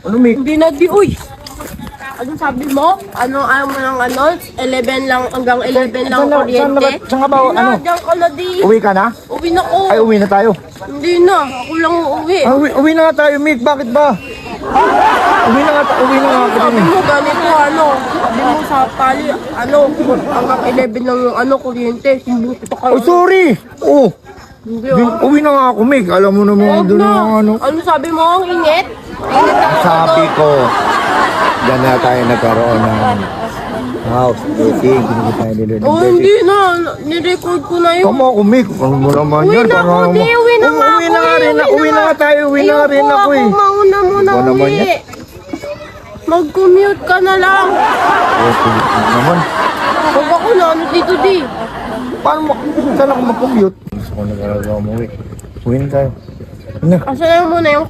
Ano, Mick? Hindi na di, uy. Ano sabi mo? Ano, ayaw mo ng ano? 11 lang, hanggang 11 lang kuryente? Saan ka ba? Hindi na, Ano? diyan ka na di. Uwi ka na? Uwi na ko. Ay, uwi na tayo. Hindi na, ako lang uuwi. Uwi na nga tayo, Mick. Bakit ba? Uwi na nga ako Sabi din. mo ganito, ano? Sabi mo sa pali, ano? Hanggang 11 lang yung ano, kuryente. Sumbukit ka. Oh, sorry. Oh, Hindi ah. uwi na nga ako, Mick. Alam mo naman Huwag doon na. na ano. Ano sabi mo? Ang init? Init ako. Sabi ko, dyan na tayo nagkaroon ng house dating. Hindi tayo nilunod. Oh, hindi na. Nirecord ko na yun. Tama ako, Mick. Ano mo naman Uwi yan? na ako, Parang- di. Uwi na nga ako. Uwi na nga rin. Uwi na nga tayo. Uwi na nga rin Ayoko, ako eh. mauna muna Ikaw naman uwi. yan. Mag-commute ka na lang. Okay, naman. Huwag ako na, ano dito di. Paano mo? Saan ako mag-commute? Gusto ko nag-alagaw mo, Mick. Uwi na tayo. Ano? Asa na muna yung